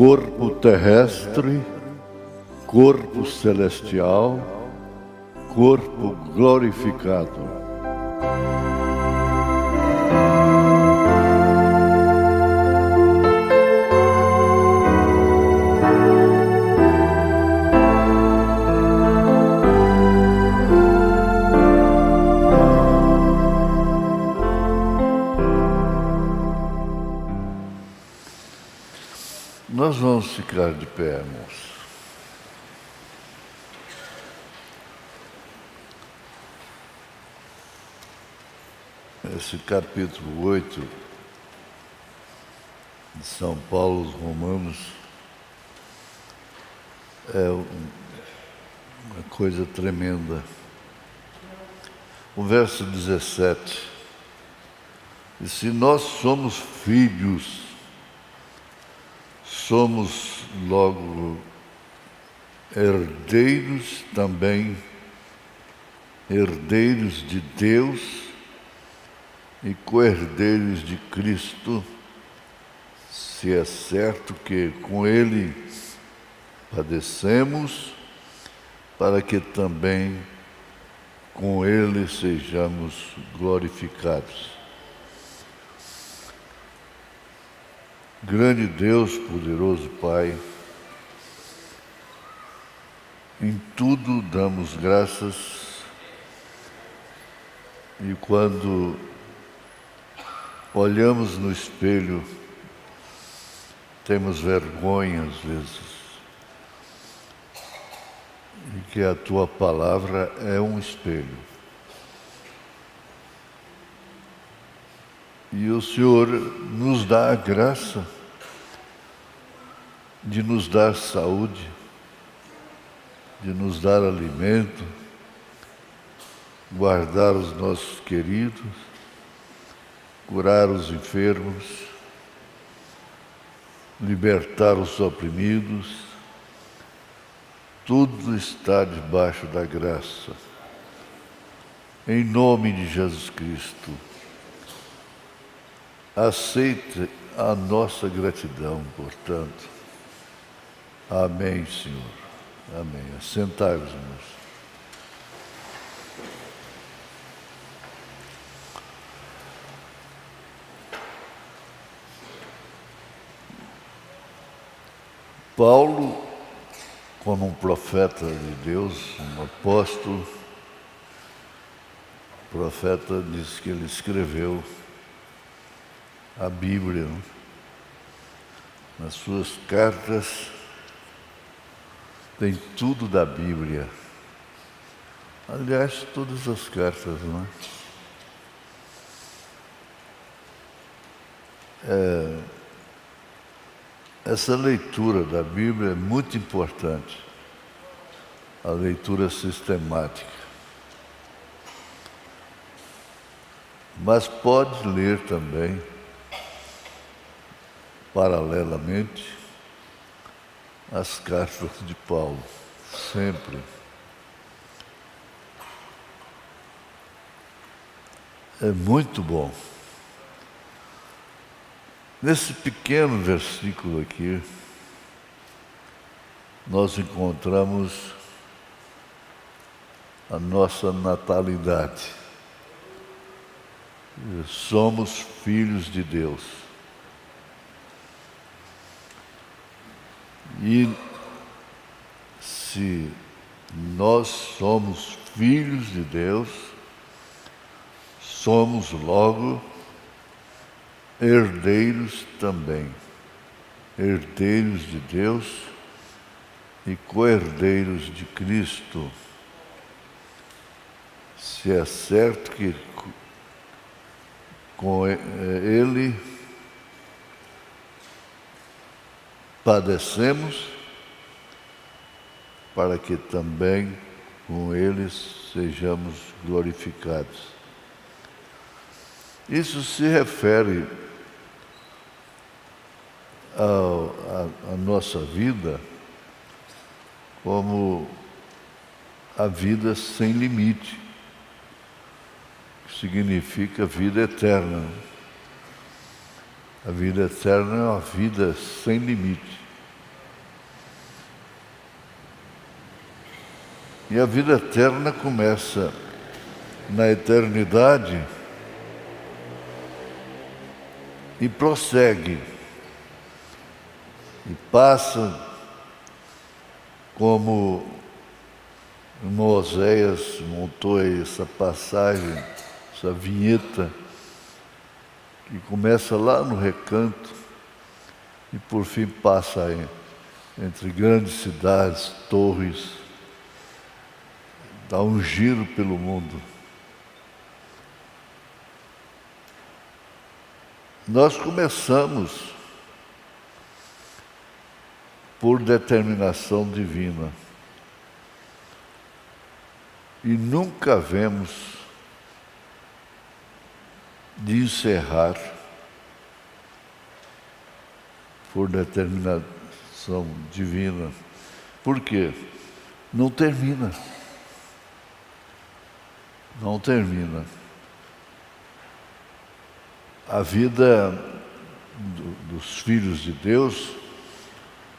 corpo terrestre, corpo celestial, corpo glorificado. Nós vamos ficar de pé, irmãos. Esse capítulo 8 de São Paulo aos Romanos é uma coisa tremenda. O verso 17 diz: se nós somos filhos, somos logo herdeiros também, herdeiros de Deus e co-herdeiros de Cristo, se é certo que com Ele padecemos, para que também com Ele sejamos glorificados. Grande Deus, poderoso Pai, em tudo damos graças, e quando olhamos no espelho, temos vergonha às vezes, e que a Tua palavra é um espelho. E o Senhor nos dá a graça de nos dar saúde, de nos dar alimento, guardar os nossos queridos, curar os enfermos, libertar os oprimidos. Tudo está debaixo da graça. Em nome de Jesus Cristo, aceite a nossa gratidão, portanto. Amém, Senhor. Amém. Assentai-vos, irmãos. Paulo, como um profeta de Deus, um apóstolo, o profeta diz que ele escreveu a Bíblia. Nas suas cartas tem tudo da Bíblia. Aliás, todas as cartas, não é? Essa leitura da Bíblia é muito importante, a leitura sistemática. Mas pode ler também, paralelamente, as cartas de Paulo, sempre. É muito bom. Nesse pequeno versículo aqui, nós encontramos a nossa natalidade. Somos filhos de Deus. E se nós somos filhos de Deus, somos logo herdeiros também, herdeiros de Deus e co-herdeiros de Cristo. Se é certo que com Ele padecemos, para que também com Ele sejamos glorificados. Isso se refere à nossa vida como a vida sem limite, que significa vida eterna. A vida eterna é uma vida sem limite. E a vida eterna começa na eternidade e prossegue. E passa como o irmão Oséias montou aí essa passagem, essa vinheta, que começa lá no recanto e por fim passa aí, entre grandes cidades, torres, dá um giro pelo mundo. Nós começamos por determinação divina e nunca havemos de encerrar por determinação divina. Por quê? Não termina. Não termina. A vida dos filhos de Deus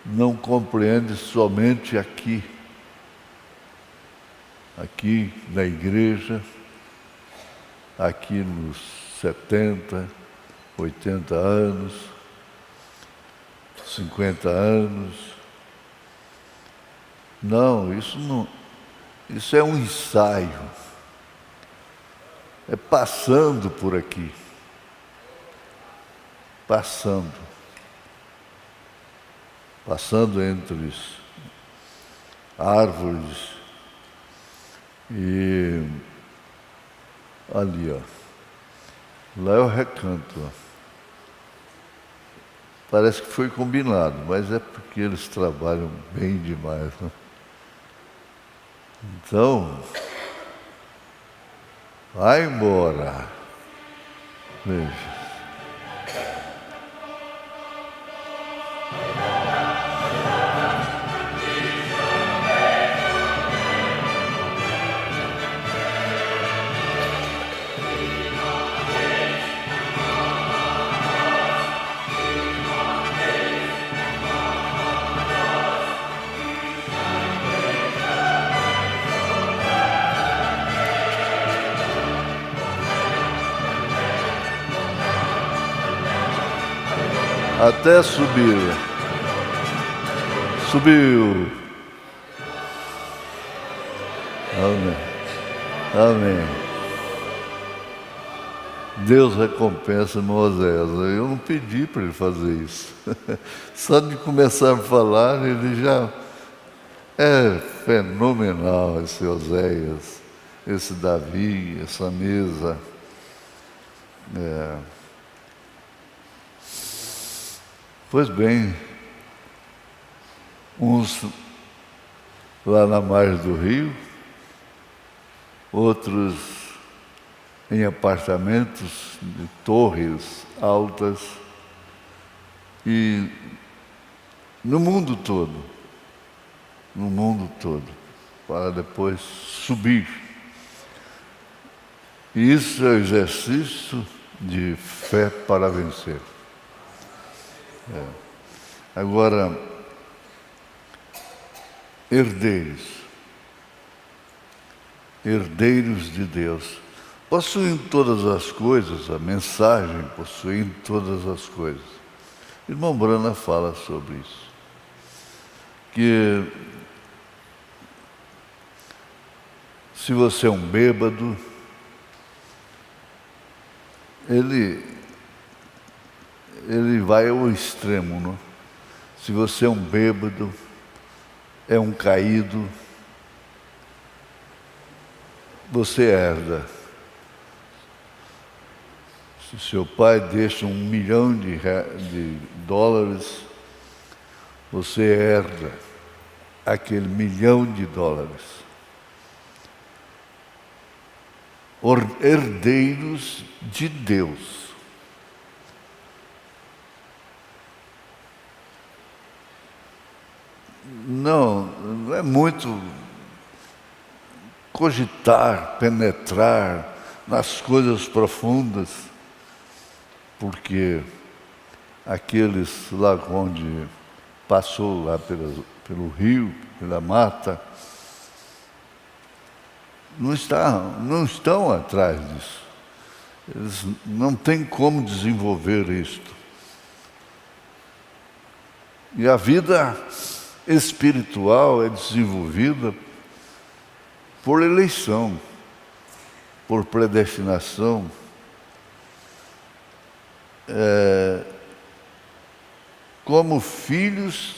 não compreende somente aqui na igreja, aqui nos 70, 80 anos, 50 anos. Não, isso é um ensaio. É passando por aqui. Passando entre árvores e ali, ó. Lá é o recanto, ó. Parece que foi combinado, mas é porque eles trabalham bem demais, né? Então, vai embora. Veja. Até subir. Subiu. Amém. Amém. Deus recompensa Moisés. Eu não pedi para ele fazer isso. Só de começar a falar, ele já... É fenomenal esse Oséias, esse Davi, essa mesa. Pois bem, uns lá na margem do rio, outros em apartamentos de torres altas e no mundo todo, para depois subir. E isso é o exercício de fé para vencer. Agora, herdeiros de Deus, possuem todas as coisas, a mensagem possui todas as coisas. Irmão Brana fala sobre isso, que se você é um bêbado, ele vai ao extremo, não? Se você é um bêbado, é um caído, você herda. Se seu pai deixa $1 milhão de dólares, você herda aquele $1 milhão. Herdeiros de Deus. Não é muito cogitar, penetrar nas coisas profundas, porque aqueles lá onde passou lá pelo rio, pela mata, não estão atrás disso. Eles não têm como desenvolver isto. E a vida espiritual é desenvolvida por eleição, por predestinação. Como filhos,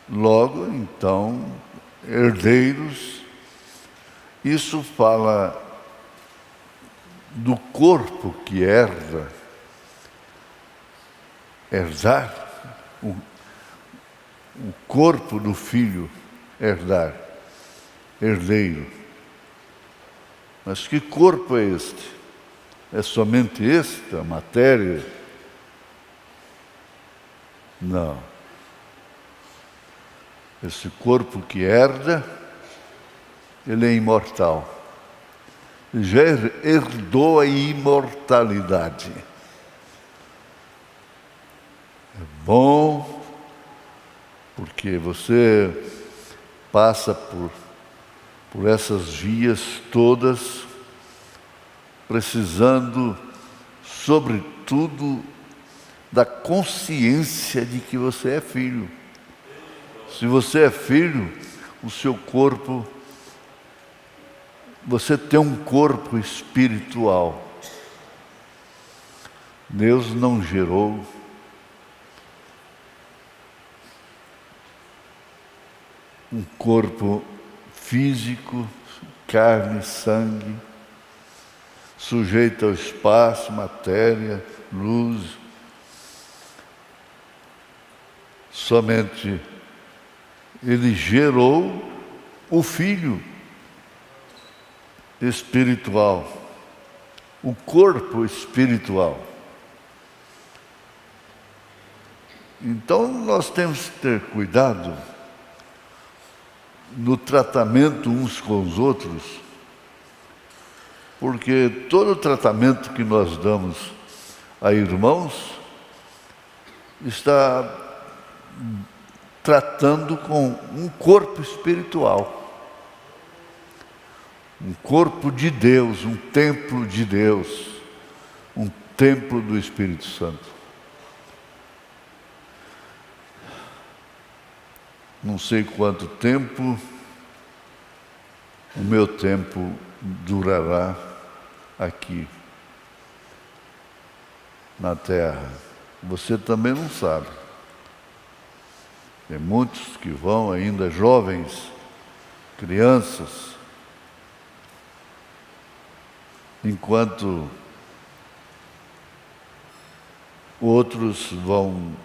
logo então, herdeiros. Isso fala do corpo que herda, herdar, o corpo do filho herdar, herdeiro. Mas que corpo é este? É somente esta matéria? Não. Esse corpo que herda, ele é imortal. Ele já herdou a imortalidade. É bom, porque você passa por essas vias todas, precisando, sobretudo, da consciência de que você é filho. Se você é filho, o seu corpo, você tem um corpo espiritual. Deus não gerou um corpo físico, carne, sangue, sujeito ao espaço, matéria, luz. Somente Ele gerou o Filho espiritual, o corpo espiritual. Então nós temos que ter cuidado no tratamento uns com os outros, porque todo tratamento que nós damos a irmãos está tratando com um corpo espiritual, um corpo de Deus, um templo de Deus, um templo do Espírito Santo. Não sei quanto tempo o meu tempo durará aqui na terra. Você também não sabe. Tem muitos que vão ainda jovens, crianças, enquanto outros vão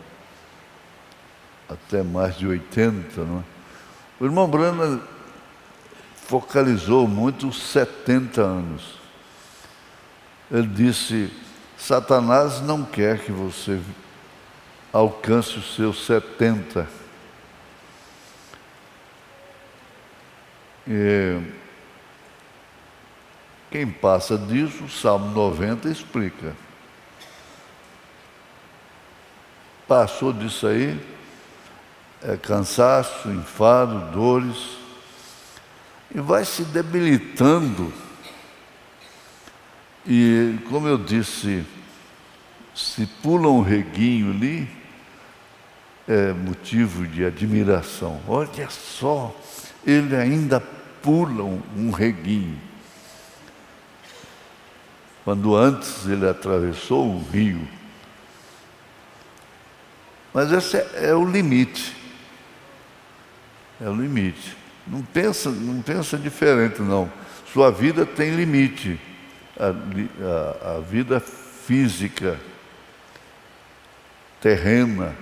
até mais de 80, não é? O irmão Brana focalizou muito os 70 anos. Ele disse: Satanás não quer que você alcance os seus 70. Quem passa disso, o Salmo 90 explica. Passou disso aí, é cansaço, enfado, dores, e vai se debilitando. E, como eu disse, se pula um reguinho ali, é motivo de admiração. Olha só, ele ainda pula um reguinho. Quando antes ele atravessou um rio. Mas esse é o limite. É o limite. Não pensa diferente, não. Sua vida tem limite. A vida física, terrena,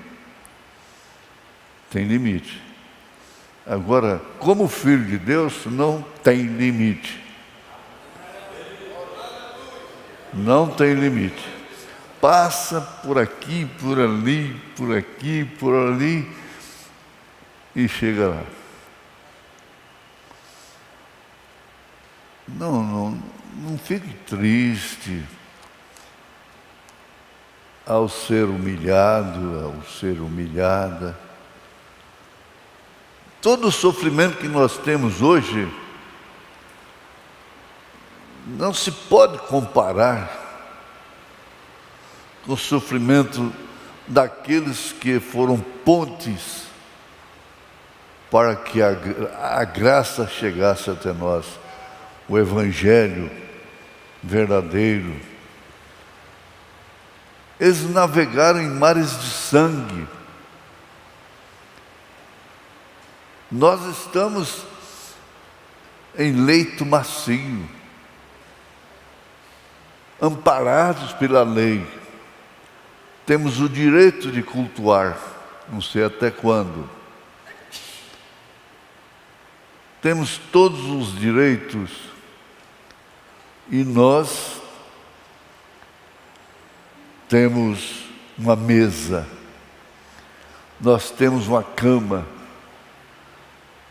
tem limite. Agora, como filho de Deus, não tem limite. Não tem limite. Passa por aqui, por ali, por aqui, por ali e chega lá. Não fique triste ao ser humilhado, ao ser humilhada. Todo o sofrimento que nós temos hoje não se pode comparar com o sofrimento daqueles que foram pontes para que a graça chegasse até nós, o Evangelho verdadeiro. Eles navegaram em mares de sangue. Nós estamos em leito macio, amparados pela lei. Temos o direito de cultuar, não sei até quando. Temos todos os direitos e nós temos uma mesa, nós temos uma cama,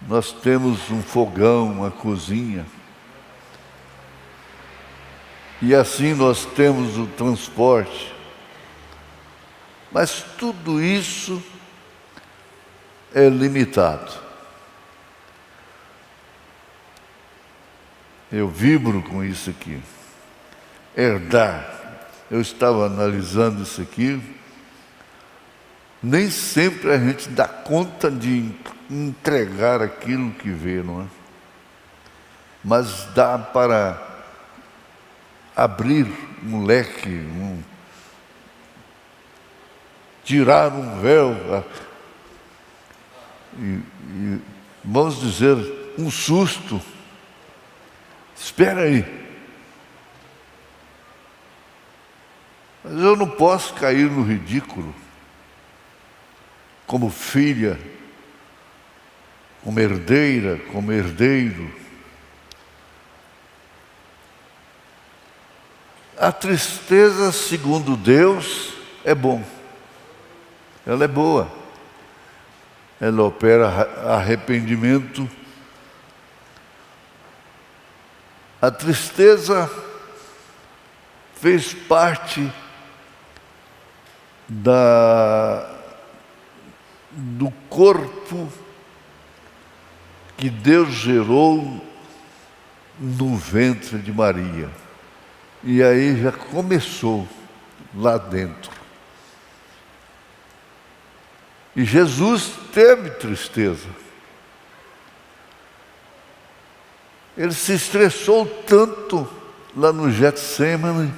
nós temos um fogão, uma cozinha. E assim nós temos o transporte. Mas tudo isso é limitado. Eu vibro com isso aqui. Herdar. Eu estava analisando isso aqui. Nem sempre a gente dá conta de entregar aquilo que vê, não é? Mas dá para abrir um leque, tirar um véu, e vamos dizer, um susto. Espera aí. Mas eu não posso cair no ridículo, como filha, como herdeira, como herdeiro. A tristeza, segundo Deus, é bom. Ela é boa. Ela opera arrependimento. A tristeza fez parte do corpo que Deus gerou no ventre de Maria. E aí já começou lá dentro. E Jesus teve tristeza. Ele se estressou tanto lá no Getsemane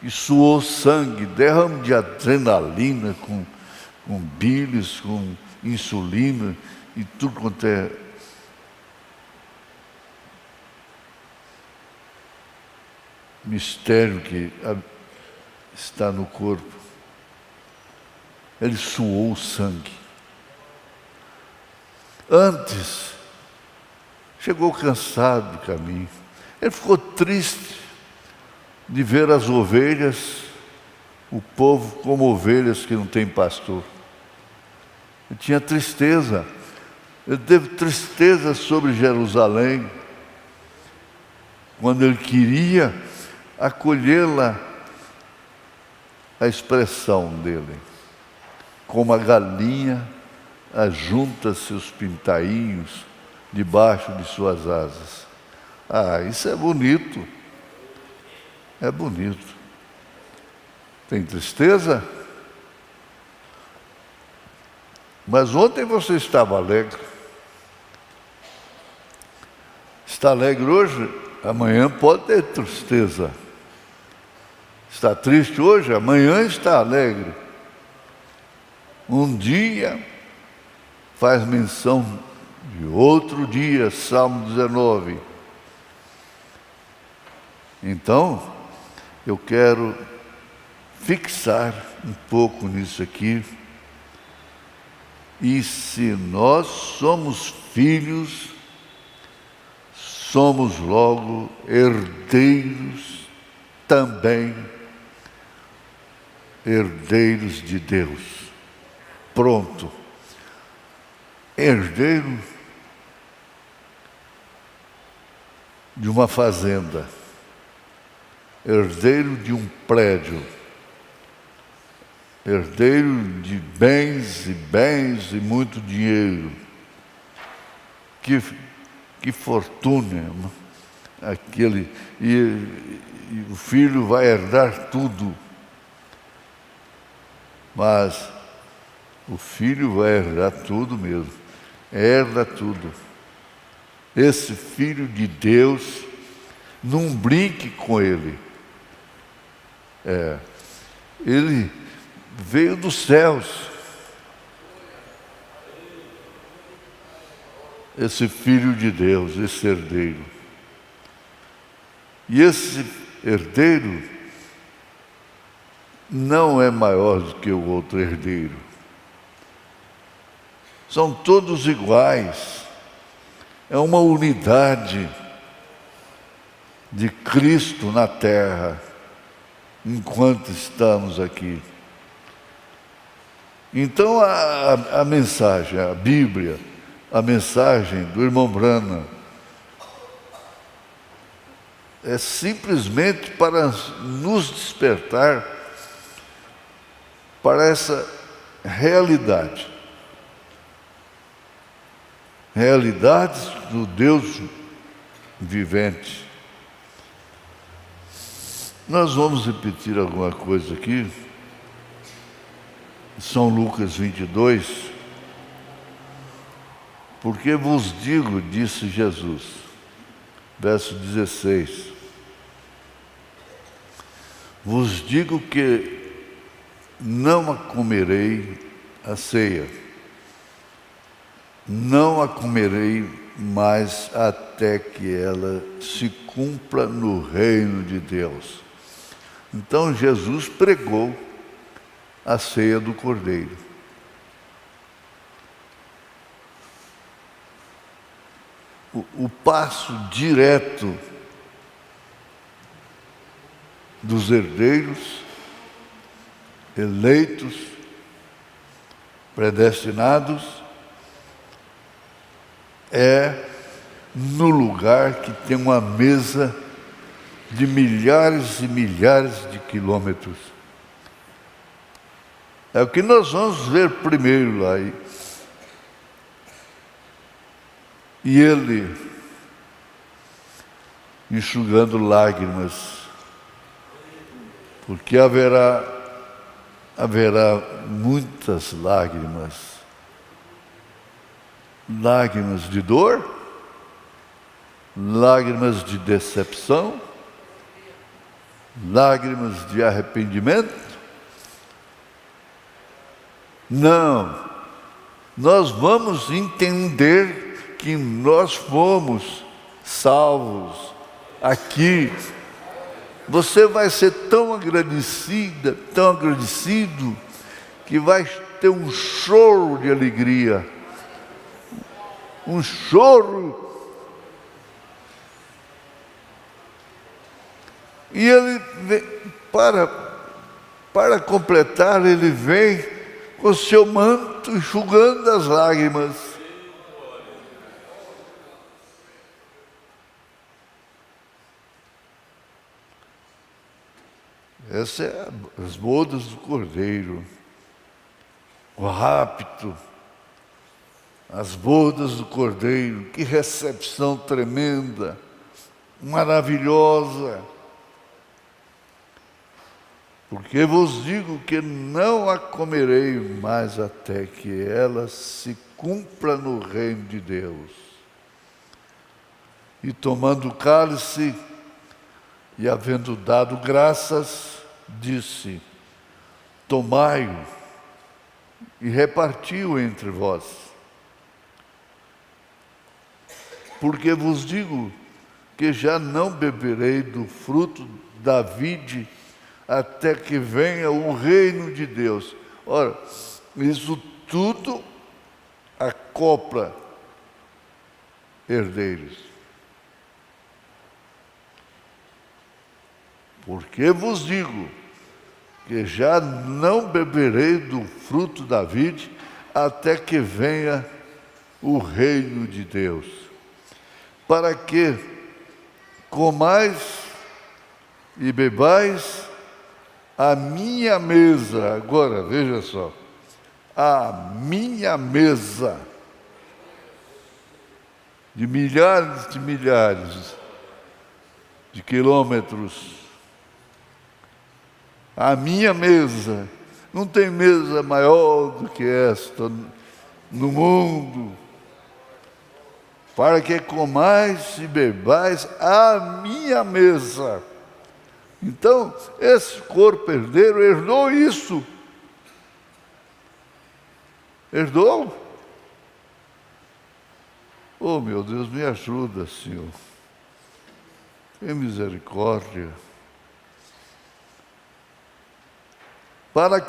e suou sangue, derrame de adrenalina, com bílis, com insulina e tudo quanto é mistério que está no corpo. Ele suou sangue. Antes, chegou cansado do caminho. Ele ficou triste de ver as ovelhas, o povo como ovelhas que não tem pastor. Ele tinha tristeza. Ele teve tristeza sobre Jerusalém, quando ele queria acolhê-la, a expressão dele, como a galinha ajunta seus pintainhos debaixo de suas asas. Ah, isso é bonito. É bonito. Tem tristeza? Mas ontem você estava alegre. Está alegre hoje? Amanhã pode ter tristeza. Está triste hoje? Amanhã está alegre. Um dia faz menção de outro dia, Salmo 19. Então, eu quero fixar um pouco nisso aqui. E se nós somos filhos, somos logo herdeiros também, herdeiros de Deus. Pronto. Herdeiro de uma fazenda, herdeiro de um prédio, herdeiro de bens e muito dinheiro. Que fortuna e o filho vai herdar tudo. Mas o filho vai herdar tudo mesmo, herda tudo. Esse filho de Deus, não brinque com ele. Ele veio dos céus. Esse filho de Deus, esse herdeiro. E esse herdeiro não é maior do que o outro herdeiro. São todos iguais. É uma unidade de Cristo na terra, enquanto estamos aqui. Então a mensagem, a Bíblia, a mensagem do irmão Branham é simplesmente para nos despertar para essa realidade. Realidades do Deus vivente. Nós vamos repetir alguma coisa aqui. São Lucas 22. Porque vos digo, disse Jesus, verso 16, vos digo que não a comerei a ceia, não a comerei mais até que ela se cumpra no reino de Deus. Então Jesus pregou a ceia do Cordeiro. O passo direto dos herdeiros, eleitos, predestinados, é no lugar que tem uma mesa de milhares e milhares de quilômetros. É o que nós vamos ver primeiro lá. E ele, enxugando lágrimas, porque haverá muitas lágrimas. Lágrimas de dor, lágrimas de decepção, lágrimas de arrependimento. Não, nós vamos entender que nós fomos salvos aqui. Você vai ser tão agradecida, tão agradecido, que vai ter um choro de alegria. Um choro. E ele vem, para completar, ele vem com o seu manto enxugando as lágrimas. Essa é as bodas do Cordeiro, o rapto, as bodas do Cordeiro. Que recepção tremenda, maravilhosa. Porque vos digo que não a comerei mais até que ela se cumpra no reino de Deus. E tomando o cálice, e havendo dado graças, disse: tomai-o e repartiu entre vós. Porque vos digo que já não beberei do fruto da vide até que venha o reino de Deus. Ora, isso tudo acopla herdeiros. Porque vos digo que já não beberei do fruto da vide até que venha o reino de Deus. Para que comais e bebais a minha mesa. Agora, veja só, a minha mesa de milhares de quilômetros. A minha mesa, não tem mesa maior do que esta no mundo, para que comais e bebais a minha mesa. Então, esse corpo herdeiro herdou isso. Herdou? Oh, meu Deus, me ajuda, Senhor. Tem misericórdia. Para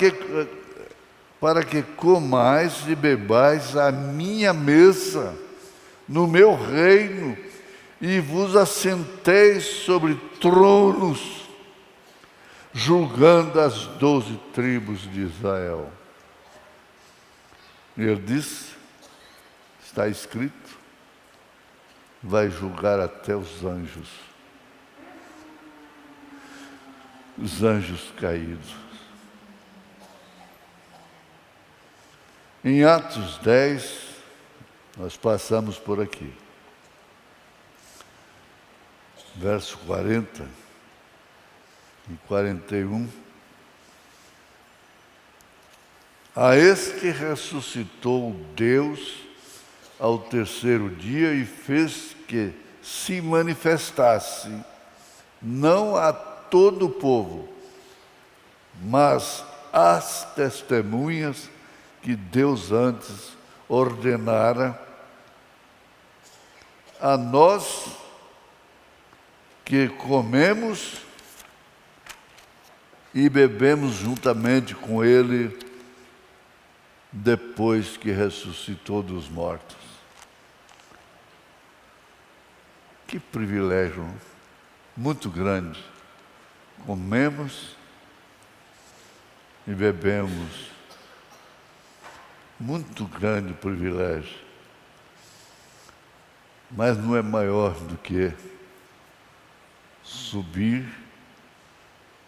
que comais e bebais a minha mesa no meu reino e vos assenteis sobre tronos, julgando as 12 tribos de Israel. Ele disse, está escrito, vai julgar até os anjos caídos. Em Atos 10, nós passamos por aqui. Verso 40 e 41. A este ressuscitou Deus ao terceiro dia e fez que se manifestasse, não a todo o povo, mas às testemunhas que Deus antes ordenara a nós que comemos e bebemos juntamente com Ele depois que ressuscitou dos mortos. Que privilégio muito grande. Comemos e bebemos. Muito grande privilégio. Mas não é maior do que subir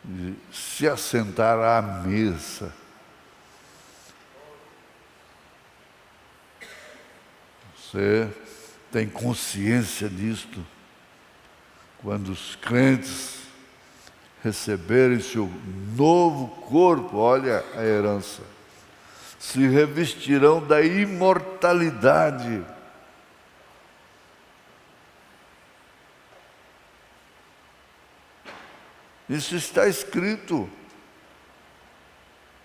e se assentar à mesa. Você tem consciência disto? Quando os crentes receberem seu novo corpo, olha a herança, se revestirão da imortalidade. Isso está escrito.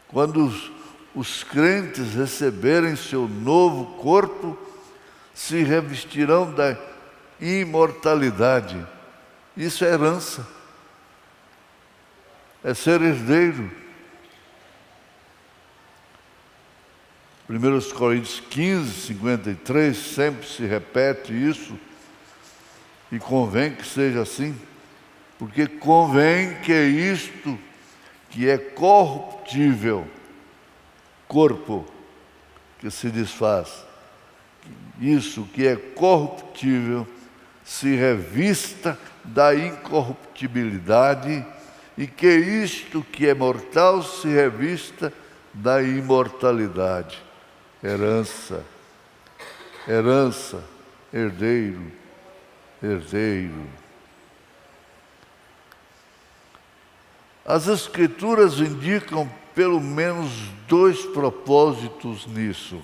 Quando os crentes receberem seu novo corpo, se revestirão da imortalidade. Isso é herança. É ser herdeiro. 1 Coríntios 15, 53, sempre se repete isso, e convém que seja assim, porque convém que isto que é corruptível, corpo que se desfaz, isso que é corruptível se revista da incorruptibilidade, e que isto que é mortal se revista da imortalidade. Herança, herdeiro. As Escrituras indicam pelo menos 2 propósitos nisso.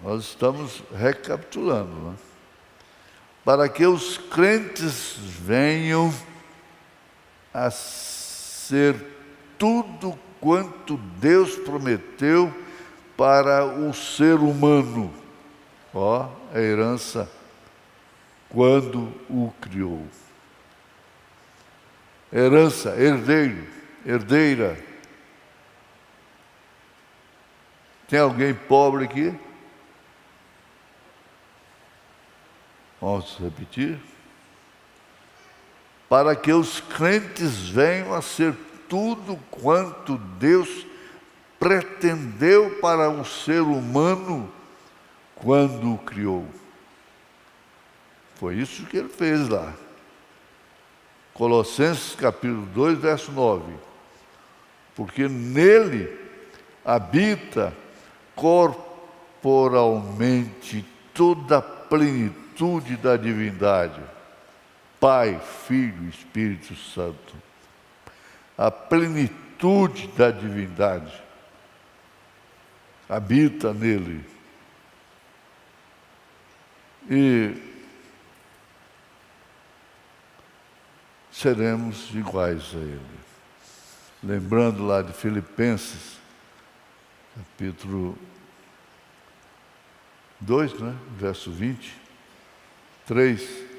Nós estamos recapitulando, né? Para que os crentes venham a ser tudo quanto Deus prometeu para o ser humano. Ó, a herança quando o criou. Herança, herdeiro, herdeira. Tem alguém pobre aqui? Vamos repetir? Para que os crentes venham a ser tudo quanto Deus pretendeu para o ser humano quando o criou. Foi isso que ele fez lá. Colossenses capítulo 2, verso 9. Porque nele habita corporalmente toda a plenitude plenitude da divindade. Pai, Filho e Espírito Santo. A plenitude da divindade habita nele. E seremos iguais a ele. Lembrando lá de Filipenses, capítulo 2, né? Verso 23.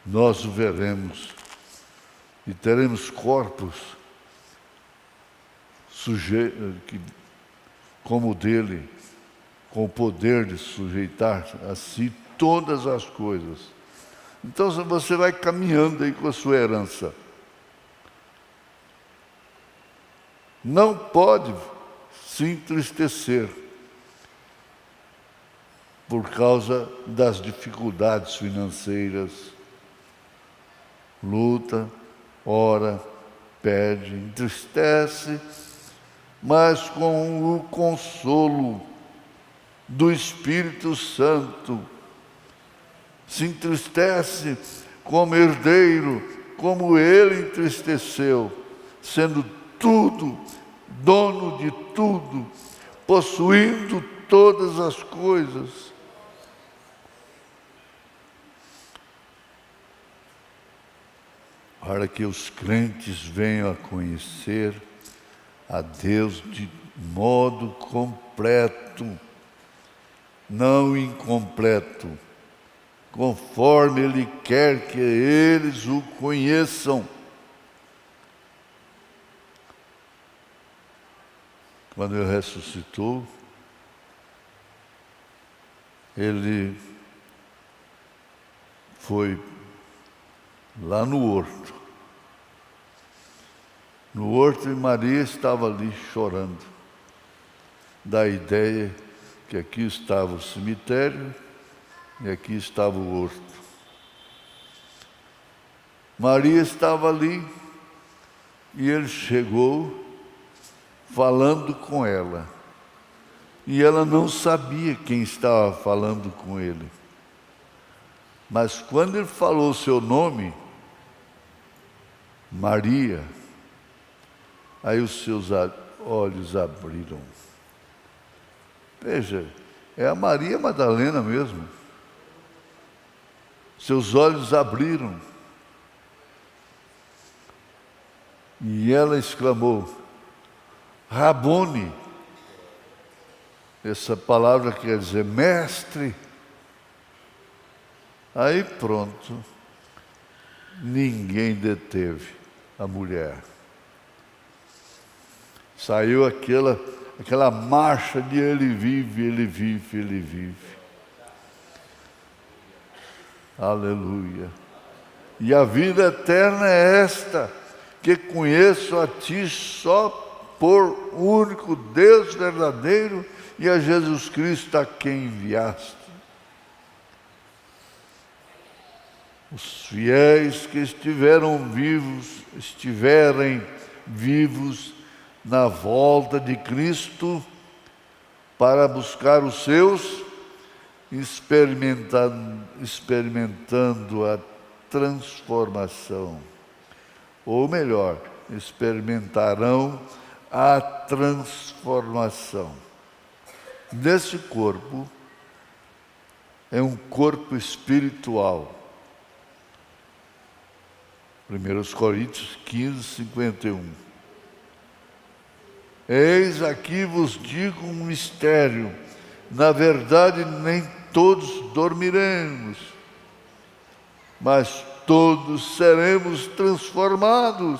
Nós o veremos e teremos corpos como o dele, com o poder de sujeitar a si todas as coisas. Então você vai caminhando aí com a sua herança. Não pode se entristecer por causa das dificuldades financeiras. Luta, ora, pede, entristece, mas com o consolo do Espírito Santo, se entristece como herdeiro, como ele entristeceu, sendo tudo, dono de tudo, possuindo todas as coisas. Para que os crentes venham a conhecer a Deus de modo completo, não incompleto, conforme Ele quer que eles o conheçam. Quando Ele ressuscitou, Ele foi lá no horto. No horto, e Maria estava ali chorando. Da ideia que aqui estava o cemitério e aqui estava o horto. Maria estava ali e ele chegou falando com ela. E ela não sabia quem estava falando com ele. Mas quando ele falou o seu nome, Maria, aí os seus olhos abriram. Veja, é a Maria Madalena mesmo. Seus olhos abriram. E ela exclamou, Rabone. Essa palavra quer dizer mestre. Aí pronto, ninguém deteve a mulher. Saiu aquela marcha de ele vive, ele vive, ele vive. Aleluia. E a vida eterna é esta, que conheço a ti só por único Deus verdadeiro e a Jesus Cristo a quem enviaste. Os fiéis que estiverem vivos na volta de Cristo para buscar os seus, experimentando a transformação. Ou melhor, experimentarão a transformação. Desse corpo, é um corpo espiritual. 1 Coríntios 15, 51. Eis aqui vos digo um mistério, na verdade nem todos dormiremos, mas todos seremos transformados.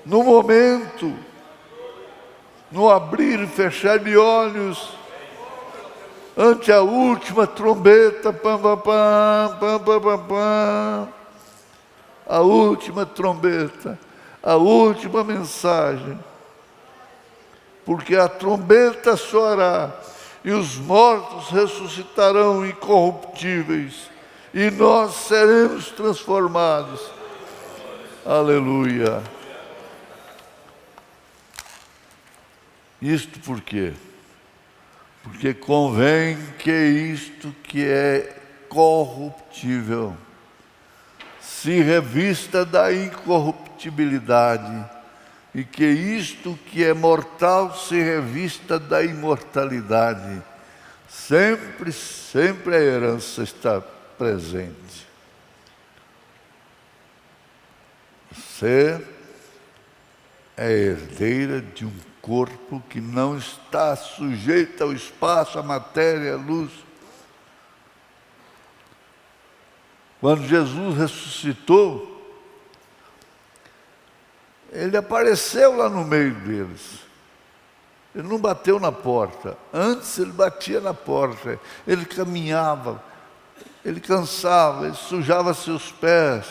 No momento, no abrir e fechar de olhos, ante a última trombeta, pam, pam, pam, pam, pam, pam, pam, a última trombeta, a última mensagem, porque a trombeta soará e os mortos ressuscitarão incorruptíveis e nós seremos transformados. Aleluia. Isto por quê? Porque convém que isto que é corruptível se revista da incorruptibilidade, e que isto que é mortal se revista da imortalidade. Sempre, sempre a herança está presente. Você é herdeira de um corpo que não está sujeito ao espaço, à matéria, à luz. Quando Jesus ressuscitou, ele apareceu lá no meio deles. Ele não bateu na porta. Antes ele batia na porta. Ele caminhava, ele cansava, ele sujava seus pés.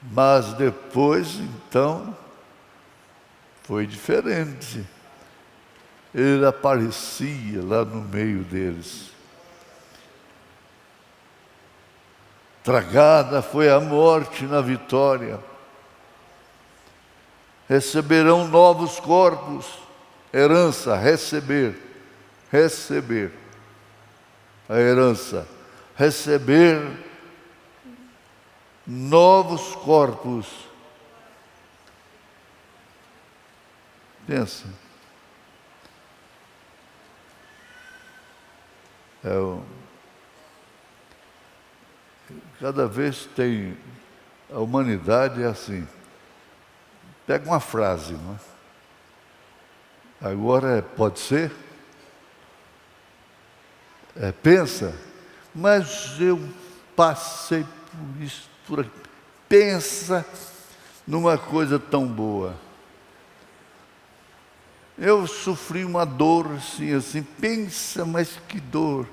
Mas depois, então, foi diferente. Ele aparecia lá no meio deles. Tragada foi a morte na vitória. Receberão novos corpos. Herança, receber. Receber. A herança. Receber novos corpos. Pensa. Cada vez tem... A humanidade é assim. Pega uma frase, não é? Agora pode ser? Pensa. Mas eu passei por isso, por aqui. Pensa numa coisa tão boa. Eu sofri uma dor assim, pensa, mas que dor.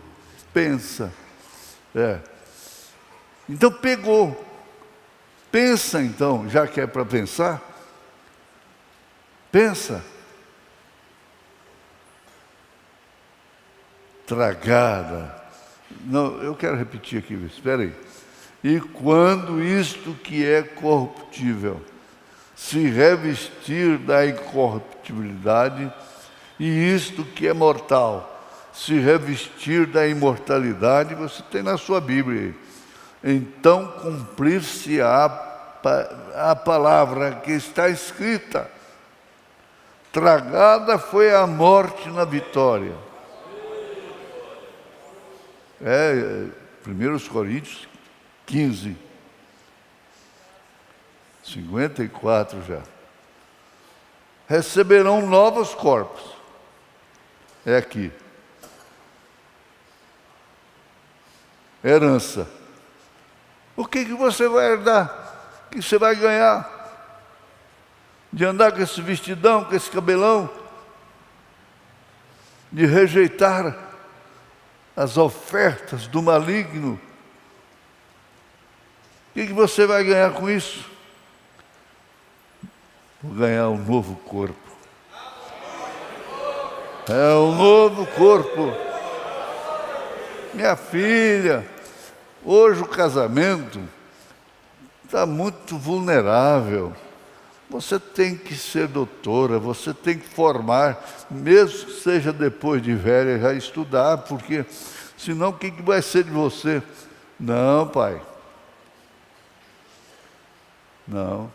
Pensa. Então pegou. Pensa então, já que é para pensar. Pensa. Tragada. Não, eu quero repetir aqui, espera aí. E quando isto que é corruptível se revestir da incorruptibilidade, e isto que é mortal se revestir da imortalidade, você tem na sua Bíblia aí. Então cumprir-se-á a palavra que está escrita. Tragada foi a morte na vitória. 1 Coríntios 15, 54 já. Receberão novos corpos. É aqui. Herança. O que você vai herdar? O que você vai ganhar? De andar com esse vestidão, com esse cabelão? De rejeitar as ofertas do maligno? O que você vai ganhar com isso? Vou ganhar um novo corpo. É um novo corpo. Minha filha, hoje o casamento está muito vulnerável. Você tem que ser doutora, você tem que formar, mesmo que seja depois de velha, já estudar, porque senão o que vai ser de você? Não, pai. Não.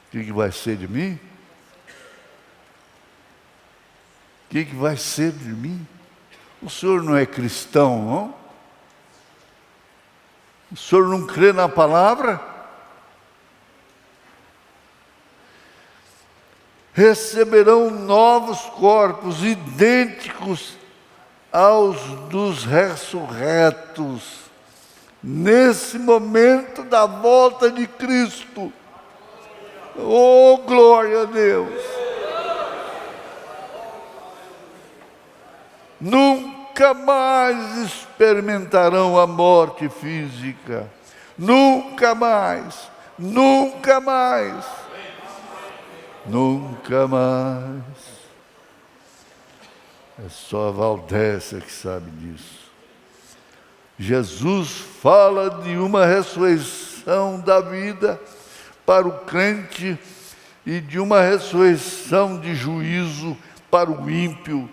O que vai ser de mim? O que vai ser de mim? O senhor não é cristão, não? O senhor não crê na palavra? Receberão novos corpos idênticos aos dos ressurretos, nesse momento da volta de Cristo. Oh, glória a Deus! Nunca mais experimentarão a morte física. Nunca mais. Nunca mais. Nunca mais. É só a Valdécia que sabe disso. Jesus fala de uma ressurreição da vida para o crente e de uma ressurreição de juízo para o ímpio.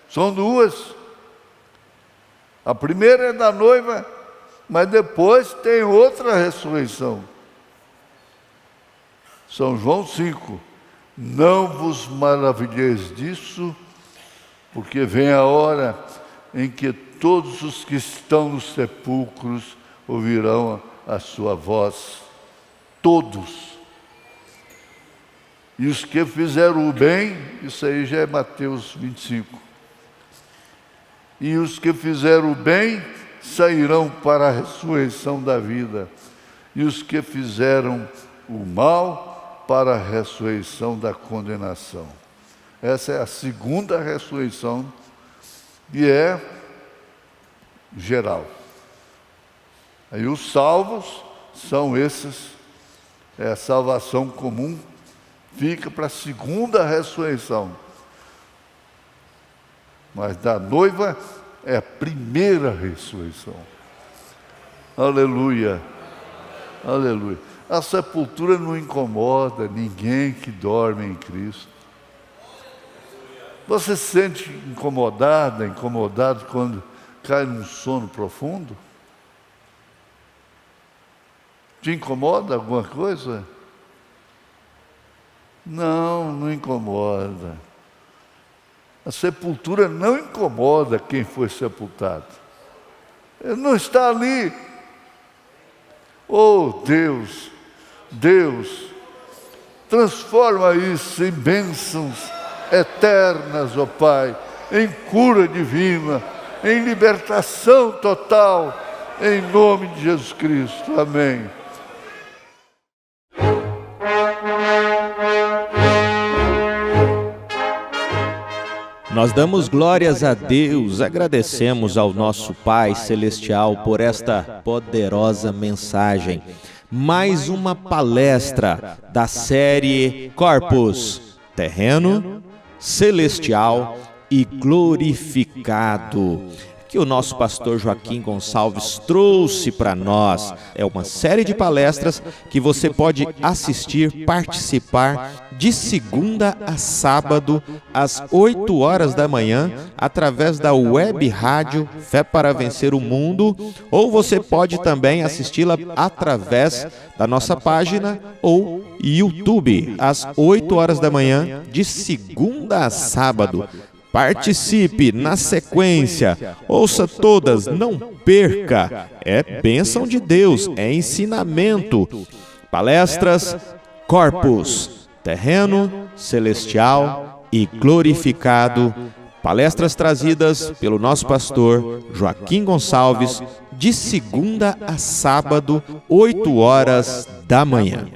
São duas. A primeira é da noiva, mas depois tem outra ressurreição. São João 5. Não vos maravilheis disso, porque vem a hora em que todos os que estão nos sepulcros ouvirão a sua voz. Todos. E os que fizeram o bem, isso aí já é Mateus 25. E os que fizeram o bem sairão para a ressurreição da vida. E os que fizeram o mal para a ressurreição da condenação. Essa é a segunda ressurreição, que é geral. Aí os salvos são esses, é a salvação comum, fica para a segunda ressurreição. Mas da noiva é a primeira ressurreição. Aleluia, aleluia. A sepultura não incomoda ninguém que dorme em Cristo. Você se sente incomodado quando cai num sono profundo? Te incomoda alguma coisa? Não, não incomoda. A sepultura não incomoda quem foi sepultado. Ele não está ali. Oh, Deus, transforma isso em bênçãos eternas, ó Pai, em cura divina, em libertação total, em nome de Jesus Cristo. Amém. Nós damos glórias a Deus, agradecemos ao nosso Pai Celestial por esta poderosa mensagem. Mais uma palestra da série Corpus, terreno, celestial e glorificado, que o nosso pastor Joaquim Gonçalves trouxe para nós. É uma série de palestras que você pode assistir, participar de segunda a sábado, às 8 horas da manhã, através da web rádio Fé para Vencer o Mundo, ou você pode também assisti-la através da nossa página ou YouTube, às 8 horas da manhã, de segunda a sábado. Participe na sequência, ouça todas, não perca, é bênção de Deus, é ensinamento. Palestras Corpus, terreno, celestial e glorificado. Palestras trazidas pelo nosso pastor Joaquim Gonçalves, de segunda a sábado, 8 horas da manhã.